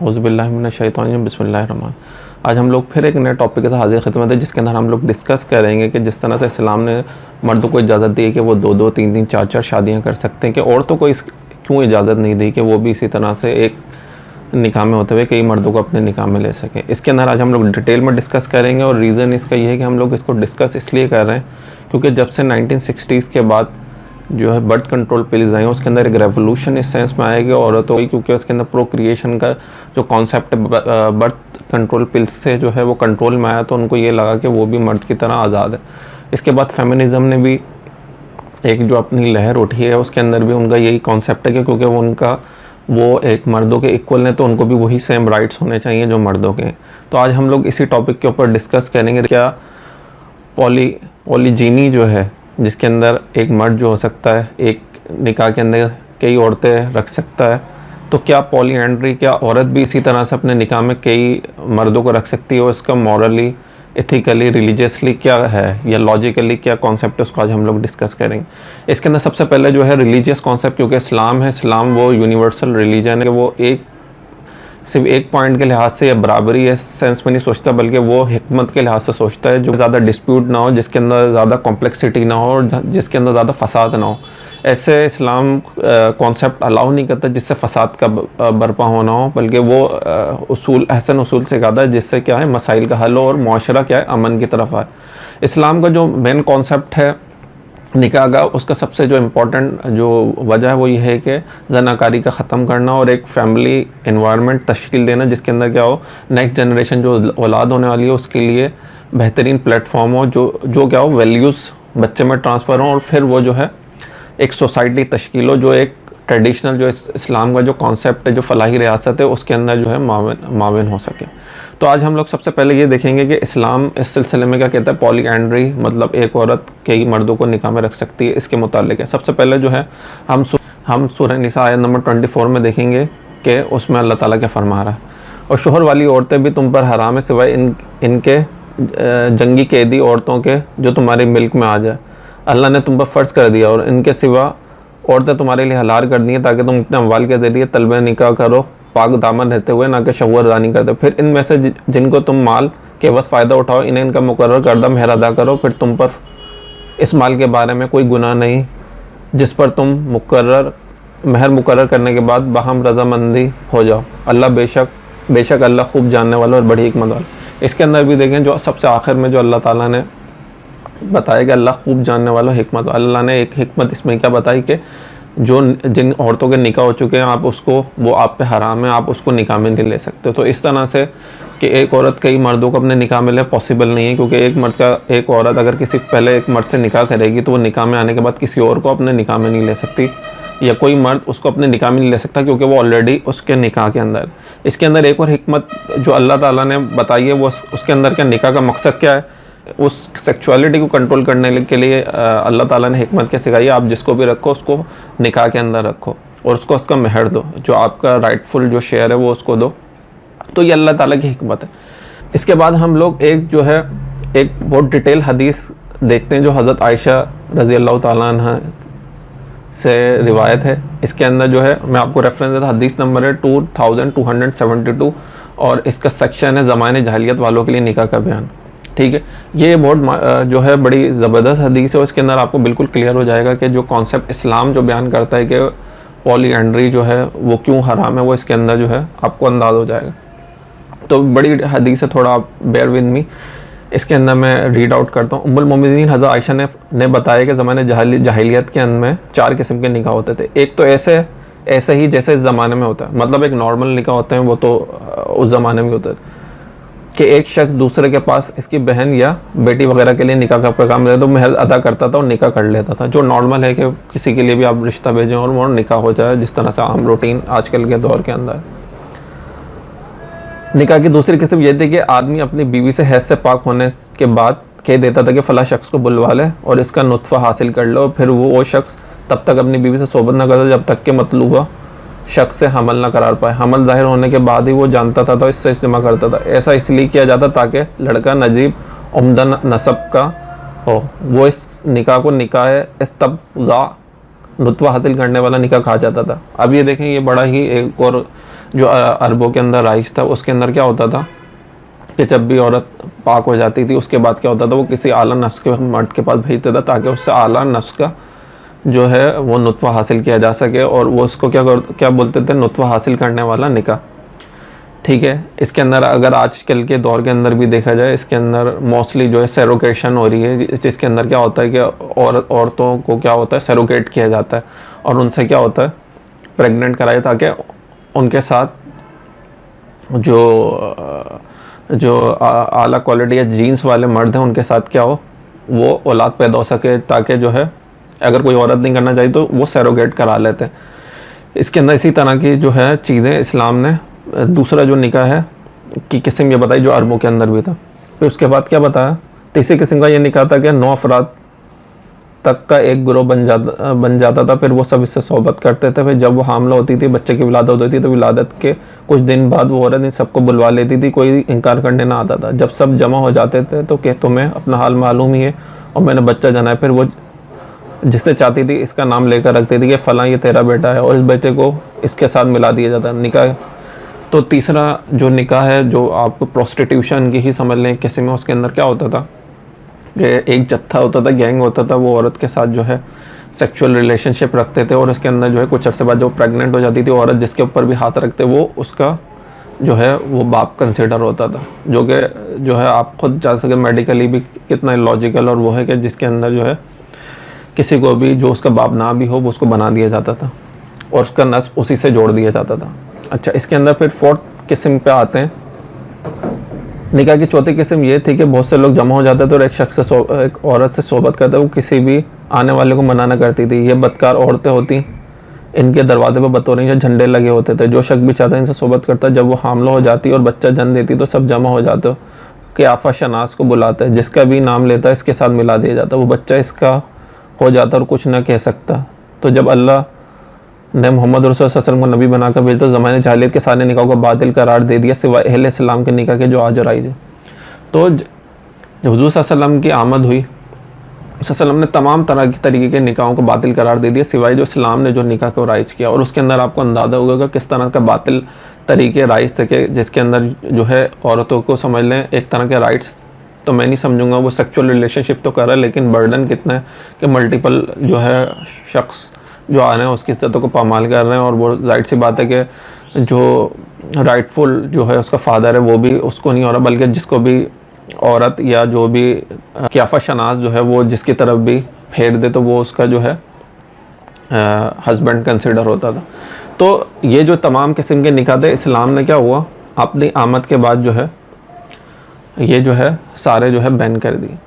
औज़ुबिल्लाहि मिनश्शैतानिर्रजीम बिस्मिल्लाहिर्रहमानिर्रहीम। आज हम लोग फिर एक नए टॉपिक के साथ हाजिर खिदमत है, जिसके अंदर हम लोग डिस्कस करेंगे कि जिस तरह से इस्लाम ने मर्दों को इजाज़त दी है कि वो 2-2, 3-3, 4-4 शादियां कर सकते हैं, कि औरतों को इस क्यों इजाज़त नहीं दी कि वो भी इसी तरह से एक निकाह में होते हुए कई मर्दों को अपने निकाह में ले सकें। इसके अंदर आज हम लोग डिटेल में डिस्कस करेंगे और रीज़न इसका ये है कि हम लोग इसको डिस्कस इसलिए कर रहे हैं क्योंकि जब से 1960s के बाद जो है बर्थ कंट्रोल पिल्स आई हैं, उसके अंदर एक रेवोल्यूशन इस सेंस में आएगी औरतों की, क्योंकि उसके अंदर प्रोक्रिएशन का जो कॉन्सेप्ट बर्थ कंट्रोल पिल्स से जो है वो कंट्रोल में आया, तो उनको ये लगा कि वो भी मर्द की तरह आज़ाद है। इसके बाद फेमिनिज़म ने भी एक जो अपनी लहर उठी है, उसके अंदर भी उनका यही कॉन्सेप्ट है कि क्योंकि वो एक मर्दों के इक्वल हैं, तो उनको भी वही सेम राइट्स होने चाहिए जो मर्दों के। तो आज हम लोग इसी टॉपिक के ऊपर डिस्कस करेंगे क्या पॉलीजीनी जो है, जिसके अंदर एक मर्द जो हो सकता है एक निकाह के अंदर कई औरतें रख सकता है, तो क्या पॉलीएंड्री, क्या औरत भी इसी तरह से अपने निकाह में कई मर्दों को रख सकती है, और इसका मॉरली, एथिकली, रिलीजियसली क्या है या लॉजिकली क्या कॉन्सेप्ट है, उसको आज हम लोग डिस्कस करेंगे। इसके अंदर सबसे पहले जो है रिलीजियस कॉन्सेप्ट, क्योंकि इस्लाम है, इस्लाम वो यूनिवर्सल रिलीजन है, वो सिर्फ एक पॉइंट के लिहाज से या बराबरी है सेंस में नहीं सोचता, बल्कि वो हिकमत के लिहाज से सोचता है, जो ज़्यादा डिस्प्यूट ना हो, जिसके अंदर ज़्यादा कॉम्प्लेक्सिटी ना हो और जिसके अंदर ज़्यादा फसाद ना हो। ऐसे इस्लाम कॉन्सेप्ट अलाउ नहीं करता जिससे फसाद का बर्पा होना हो, बल्कि वो उसूल, अहसन उसूल से ज़्यादा जिससे क्या है मसाइल का हल हो और मुआशरा क्या है अमन की तरफ आए। इस्लाम का जो मेन कॉन्सेप्ट है निकाह का, उसका सबसे जो इम्पोर्टेंट जो वजह है वो ये है कि जनाकारी का ख़त्म करना और एक फैमिली इन्वायरमेंट तश्कील देना, जिसके अंदर क्या हो नेक्स्ट जनरेशन जो औलाद होने वाली है उसके लिए बेहतरीन प्लेटफॉर्म हो, जो क्या हो वैल्यूज़ बच्चे में ट्रांसफ़र हो, और फिर वो जो है एक सोसाइटी तश्कील हो जो एक ट्रेडिशनल जो इस्लाम का जो कॉन्सेप्ट है, जो फलाही रियासत है, उसके अंदर जो है माविन हो सके। तो आज हम लोग सबसे पहले ये देखेंगे कि इस्लाम इस सिलसिले में क्या कहता है। पॉलीएंड्री मतलब एक औरत कई मर्दों को निकाह में रख सकती है, इसके मुतालिक है। सबसे पहले जो है हम सूरह निसा आयत नंबर 24 में देखेंगे कि उसमें अल्लाह ताला क्या फरमा रहा है। और शोहर वाली औरतें भी तुम पर हराम है सिवाय इनके जंगी कैदी औरतों के जो तुम्हारी मिल्क में आ जाए, अल्लाह ने तुम पर फ़र्ज़ कर दिया, और इनके सिवा औरतें तुम्हारे लिए हलाल कर दी हैं ताकि तुम अपने अमवाल के ज़रिए तलब निकाह करो, पाक दामन रहते हुए, ना कि शहवरदानी करते। फिर इनमें से जिनको तुम माल के बस फ़ायदा उठाओ, इन्हें इनका मुकर्रर करदा महर अदा करो, फिर तुम पर इस माल के बारे में कोई गुनाह नहीं जिस पर तुम महर मुकर्रर करने के बाद बाहम रजामंदी हो जाओ। अल्लाह बेशक अल्लाह खूब जानने वाला और बड़ी हिकमत वाला। इसके अंदर भी देखें जो सबसे आखिर में जो अल्लाह ताला ने बताया कि अल्लाह खूब जानने वाला हिकमत, अल्लाह ने एक हिकमत इसमें क्या बताई कि जिन औरतों के निकाह हो चुके हैं वो आप पे हराम है, आप उसको निकाह में नहीं ले सकते। तो इस तरह से कि एक औरत कई मर्दों को अपने निकाह में ले पॉसिबल नहीं है, क्योंकि एक औरत अगर पहले एक मर्द से निकाह करेगी तो वो निकाह में आने के बाद किसी और को अपने निकाह में नहीं ले सकती, या कोई मर्द उसको अपने निकाह में नहीं ले सकता, क्योंकि वो ऑलरेडी उसके निकाह के अंदर। इसके अंदर एक और हिकमत जो अल्लाह ताला ने बताई है, वो उसके अंदर क्या निकाह का मकसद क्या है, उस सेक्सुअलिटी को कंट्रोल करने के लिए अल्लाह ताला ने हिकमत क्या सिखाई है। आप जिसको भी रखो उसको निकाह के अंदर रखो और उसको उसका महर दो, जो आपका राइटफुल जो शेयर है वो उसको दो। तो ये अल्लाह ताला की हिकमत है। इसके बाद हम लोग एक बहुत डिटेल हदीस देखते हैं जो हज़रत आयशा रज़ी अल्लाह ताला अन्हा से रिवायत है। इसके अंदर जो है मैं आपको रेफरेंस देता, हदीस नंबर है 2272 और इसका सेक्शन है ज़माने जहलियत वालों के लिए निकाह का बयान। ठीक है, ये बहुत जो है बड़ी ज़बरदस्त हदीस है, और इसके अंदर आपको बिल्कुल क्लियर हो जाएगा कि जो कॉन्सेप्ट इस्लाम जो बयान करता है कि पॉलीएंड्री जो है वो क्यों हराम है, वो इसके अंदर जो है आपको अंदाज़ हो जाएगा। तो बड़ी हदीस है, थोड़ा आप बेयर विद मी। इसके अंदर मैं रीड आउट करता हूँ। उम्मुल मोमिनीन हज़रत आयशा ने बताया कि ज़माने जहालियत के अंदर में 4 किस्म के निकाह होते थे। एक तो ऐसे ही जैसे इस ज़माने में होता है, मतलब एक नॉर्मल निकाह होते हैं, वो तो उस ज़माने में होते थे कि एक शख्स दूसरे के पास इसकी बहन या बेटी वगैरह के लिए निकाह का पैगाम दे तो महर अदा करता था और निकाह कर लेता था, जो नॉर्मल है कि किसी के लिए भी आप रिश्ता भेजें और वो निकाह हो जाए, जिस तरह से आम रूटीन आजकल के दौर के अंदर। निकाह की दूसरी किस्म ये थी कि आदमी अपनी बीवी से हैज से पाक होने के बाद कह देता था कि फ़ला शख्स को बुलवा ले और इसका नुत्फ़ा हासिल कर लो, फिर वो शख्स तब तक अपनी बीवी से सोबत न करता जब तक कि मतलूबा शख्स से हमल ना करार पाए। हमल जाहिर होने के बाद ही वो जानता था तो इससे इस्तेमाल करता था। ऐसा इसलिए किया जाता ताकि लड़का नजीब उम्दा नसब का हो, वो इस निकाह को निकाह इस्तब्ज़ा रुतबा हासिल करने वाला निकाह कहा जाता था। अब ये देखें, ये बड़ा ही एक और जो अरबों के अंदर राइज था उसके अंदर क्या होता था कि जब भी औरत पाक हो जाती थी उसके बाद क्या होता था, वो किसी आला नफ्स के मर्द के पास भेजता था ताकि उससे आला नफ्स का जो है वो नुत्वा हासिल किया जा सके, और वो उसको क्या बोलते थे, नुत्वा हासिल करने वाला निकाह। ठीक है, इसके अंदर अगर आजकल के दौर के अंदर भी देखा जाए, इसके अंदर मोस्टली जो है सैरोगेशन हो रही है, जिसके अंदर क्या होता है कि औरतों को क्या होता है, सैरोगेट किया जाता है और उनसे क्या होता है, प्रेग्नेंट कराए ताकि उनके साथ जो आला क्वालिटी या जीन्स वाले मर्द हैं उनके साथ क्या हो, वो औलाद पैदा हो सके, ताकि जो है अगर कोई औरत नहीं करना चाहिए तो वो सैरोगेट करा लेते हैं। इसके अंदर इसी तरह की जो है चीज़ें इस्लाम ने दूसरा जो निकाह है कि किस्म ये बताई जो अरबों के अंदर भी था। फिर उसके बाद क्या बताया, तीसरी किस्म का ये निकाह था कि 9 अफराद तक का एक ग्रोह बन जाता था, फिर वो सब इससे सोहबत करते थे। फिर जब वो हामला होती थी, बच्चे की विलादत होती थी, तो विलादत के कुछ दिन बाद वो औरत इन सबको बुलवा लेती थी, कोई इनकार करने ना आता था। जब सब जमा हो जाते थे तो कि तुम्हें अपना हाल मालूम ही है और मैंने बच्चा जना है, फिर वो जिससे चाहती थी इसका नाम लेकर रखती थी कि फ़लाँ ये तेरा बेटा है, और इस बेटे को इसके साथ मिला दिया जाता निकाह। तो तीसरा जो निकाह है, जो आपको प्रोस्टिट्यूशन की ही समझ लें किस्म में, उसके अंदर क्या होता था कि एक जत्था होता था, गैंग होता था, वो औरत के साथ जो है सेक्सुअल रिलेशनशिप रखते थे, और उसके अंदर जो है कुछ अर्से बाद जब प्रेग्नेंट हो जाती थी औरत, जिसके ऊपर भी हाथ रखते वो उसका जो है वो बाप कंसिडर होता था, जो कि जो है आप खुद जा सके मेडिकली भी कितना लॉजिकल और वो है कि जिसके अंदर जो है किसी को भी जो उसका बाप ना भी हो वो उसको बना दिया जाता था और उसका नस्ब उसी से जोड़ दिया जाता था। अच्छा, इसके अंदर फिर 4th किस्म पे आते हैं। निकाह की 4थी किस्म ये थी कि बहुत से लोग जमा हो जाते थे और एक शख्स से एक औरत से सोबत करते, वो किसी भी आने वाले को मना ना करती थी। ये बदकार औरतें होती, इनके दरवाजे पर बतौर झंडे लगे होते थे। जो शख्स भी चाहता इनसे सोबत करता, जब वो हामला हो जाती और बच्चा जन्म देती तो सब जमा हो जाते हो कि आफा शनास को बुलाते हैं, जिसका भी नाम लेता है इसके साथ मिला दिया जाता, वो बच्चा इसका हो जाता और कुछ ना कह सकता। तो जब अल्लाह ने मोहम्मद रसूल सल्लल्लाहु अलैहि वसल्लम को नबी बनाकर भेजा, ज़माने जाहिलियत के सारे निकाह को बातिल करार दे दिया सिवाय अहले इस्लाम के निकाह के जो आज राइज है। तो जब हुज़ूर सल्लल्लाहु अलैहि वसल्लम की आमद हुई, वसल्लम ने तमाम तरह की तरीके के निकाहों को बातिल करार दे दिया सिवाय जो इस्लाम ने जो निकाह को राइज किया। और उसके अंदर आपको अंदाज़ा होगा किस तरह का बातिल तरीके राइज थे कि जिसके अंदर जो है औरतों को समझ लें एक तरह के राइट्स, तो मैं नहीं समझूंगा वो सेक्सुअल रिलेशनशिप तो कर रहा है, लेकिन बर्डन कितना है कि मल्टीपल जो है शख्स जो आ रहे हैं उसकी इज्जतों को पामाल कर रहे हैं। और वो जाहिर सी बात है कि जो राइटफुल जो है उसका फादर है वो भी उसको नहीं हो रहा, बल्कि जिसको भी औरत या जो भी क्याफा शनास जो है वो जिसकी तरफ भी फेर दे तो वो उसका जो है हस्बैंड कंसिडर होता था। तो ये जो तमाम किस्म के निकाह थे, इस्लाम ने क्या हुआ अपनी आमद के बाद जो है ये जो है सारे जो है बैन कर दिए।